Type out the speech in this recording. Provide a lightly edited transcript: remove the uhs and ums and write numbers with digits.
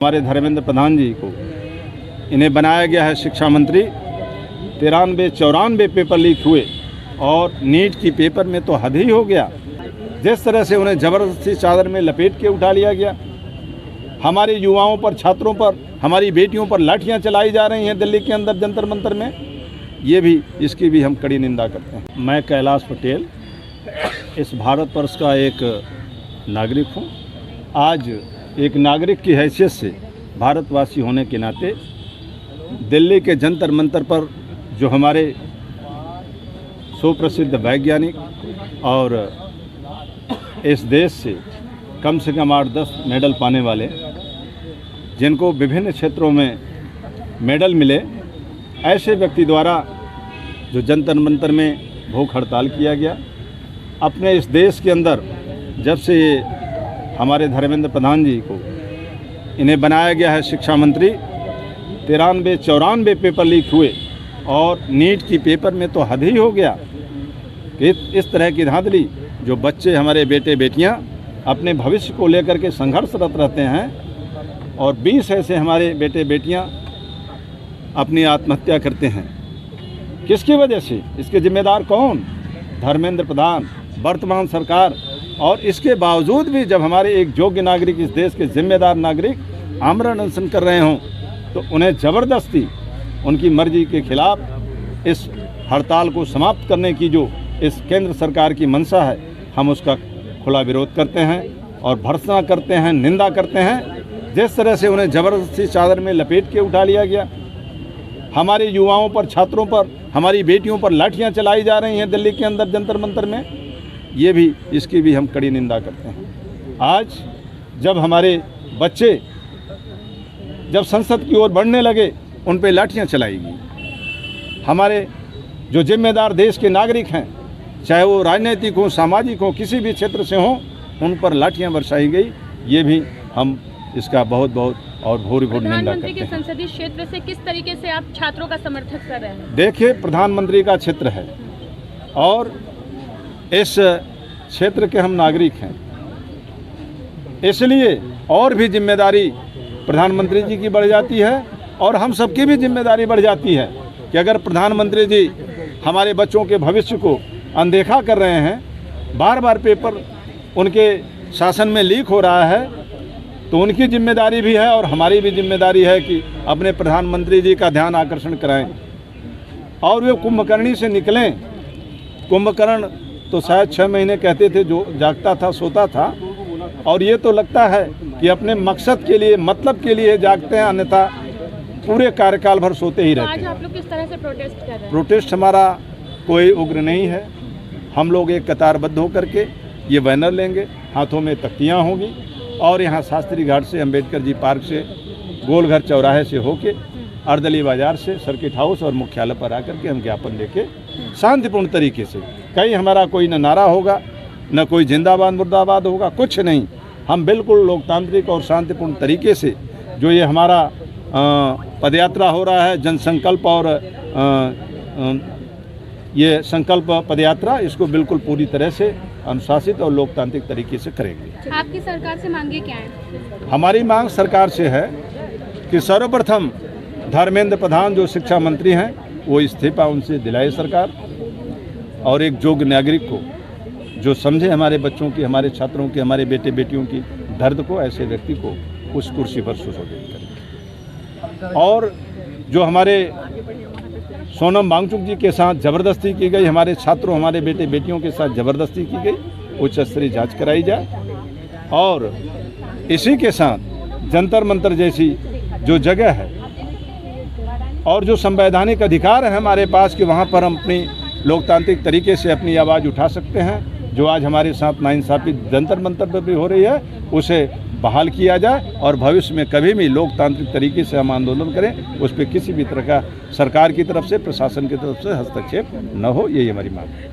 हमारे धर्मेंद्र प्रधान जी को इन्हें बनाया गया है शिक्षा मंत्री। 93-94 पेपर लीक हुए और नीट की पेपर में तो हद ही हो गया। जिस तरह से उन्हें ज़बरदस्ती चादर में लपेट के उठा लिया गया, हमारे युवाओं पर, छात्रों पर, हमारी बेटियों पर लाठियां चलाई जा रही हैं दिल्ली के अंदर जंतर मंतर में, इसकी भी हम कड़ी निंदा करते हैं। मैं कैलाश पटेल इस भारतवर्ष का एक नागरिक हूँ। आज एक नागरिक की हैसियत से, भारतवासी होने के नाते, दिल्ली के जंतर मंतर पर जो हमारे सुप्रसिद्ध वैज्ञानिक और इस देश से कम 8-10 मेडल पाने वाले, जिनको विभिन्न क्षेत्रों में मेडल मिले, ऐसे व्यक्ति द्वारा जो जंतर मंतर में भूख हड़ताल किया गया। अपने इस देश के अंदर जब से ये हमारे धर्मेंद्र प्रधान जी को इन्हें बनाया गया है शिक्षा मंत्री, 93-94 पेपर लीक हुए और नीट की पेपर में तो हद ही हो गया कि इस तरह की धांधली, जो बच्चे, हमारे बेटे बेटियां अपने भविष्य को लेकर के संघर्षरत रहते हैं और 20 ऐसे हमारे बेटे बेटियां अपनी आत्महत्या करते हैं। किसकी वजह से? इसके जिम्मेदार कौन? धर्मेंद्र प्रधान, वर्तमान सरकार। और इसके बावजूद भी जब हमारे एक योग्य नागरिक, इस देश के जिम्मेदार नागरिक आमरण अनशन कर रहे हों, तो उन्हें ज़बरदस्ती उनकी मर्जी के खिलाफ इस हड़ताल को समाप्त करने की जो इस केंद्र सरकार की मंशा है, हम उसका खुला विरोध करते हैं और भर्त्सना करते हैं, निंदा करते हैं। जिस तरह से उन्हें ज़बरदस्ती चादर में लपेट के उठा लिया गया, हमारे युवाओं पर, छात्रों पर, हमारी बेटियों पर लाठियां चलाई जा रही हैं दिल्ली के अंदर जंतर मंतर में, इसकी भी हम कड़ी निंदा करते हैं। आज जब हमारे बच्चे जब संसद की ओर बढ़ने लगे, उन पे लाठियां चलाई गई। हमारे जो जिम्मेदार देश के नागरिक हैं, चाहे वो राजनीतिक हो, सामाजिक हो, किसी भी क्षेत्र से हों, उन पर लाठियां बरसाई गई। ये भी हम इसका बहुत और भूरी निंदा करते हैं। प्रधानमंत्री के संसदीय क्षेत्र से किस तरीके से आप छात्रों का समर्थन कर रहे हैं? देखिए, प्रधानमंत्री का क्षेत्र है और इस क्षेत्र के हम नागरिक हैं, इसलिए और भी जिम्मेदारी प्रधानमंत्री जी की बढ़ जाती है और हम सबकी भी जिम्मेदारी बढ़ जाती है कि अगर प्रधानमंत्री जी हमारे बच्चों के भविष्य को अनदेखा कर रहे हैं, बार पेपर उनके शासन में लीक हो रहा है, तो उनकी जिम्मेदारी भी है और हमारी भी जिम्मेदारी है कि अपने प्रधानमंत्री जी का ध्यान आकर्षण कराएं और वे कुंभकर्णी से निकलें। कुंभकर्ण तो शायद 6 महीने कहते थे, जो जागता था सोता था, और ये तो लगता है कि अपने मकसद के लिए, मतलब के लिए जागते हैं, अन्यथा पूरे कार्यकाल भर सोते ही रहते हैं। आज आप लोग किस तरह से प्रोटेस्ट कर रहे हैं? प्रोटेस्ट हमारा कोई उग्र नहीं है। हम लोग एक कतारबद्ध होकर के ये बैनर लेंगे, हाथों में तख्तियाँ होंगी और यहाँ शास्त्री घाट से, अम्बेडकर जी पार्क से, गोलघर चौराहे से होके अर्दली बाजार से सर्किट हाउस और मुख्यालय पर आकर के हम ज्ञापन लेके शांतिपूर्ण तरीके से, कहीं हमारा कोई न नारा होगा, न कोई जिंदाबाद मुर्दाबाद होगा, कुछ नहीं। हम बिल्कुल लोकतांत्रिक और शांतिपूर्ण तरीके से जो ये हमारा पदयात्रा हो रहा है, जनसंकल्प और ये संकल्प पदयात्रा, इसको बिल्कुल पूरी तरह से अनुशासित और लोकतांत्रिक तरीके से करेंगे। आपकी सरकार से मांगे क्या है? हमारी मांग सरकार से है कि सर्वप्रथम धर्मेंद्र प्रधान जो शिक्षा मंत्री हैं, वो इस्तीफा उनसे दिलाए सरकार, और एक योग्य नागरिक को जो समझे हमारे बच्चों की, हमारे छात्रों की, हमारे बेटे बेटियों की दर्द को, ऐसे व्यक्ति को उस कुर्सी पर सुशोभित करें। और जो हमारे सोनम वांगचुक जी के साथ ज़बरदस्ती की गई, हमारे छात्रों, हमारे बेटे बेटियों के साथ ज़बरदस्ती की गई, उच्च स्तरीय जांच कराई जाए। और इसी के साथ जंतर मंतर जैसी जो जगह है और जो संवैधानिक अधिकार है हमारे पास कि वहाँ पर हम अपनी लोकतांत्रिक तरीके से अपनी आवाज़ उठा सकते हैं, जो आज हमारे साथ नाइंसाफ़ी जंतर मंतर पर भी हो रही है, उसे बहाल किया जाए और भविष्य में कभी भी लोकतांत्रिक तरीके से हम आंदोलन करें, उस पर किसी भी तरह का सरकार की तरफ से, प्रशासन की तरफ से हस्तक्षेप न हो, यही हमारी मांग है।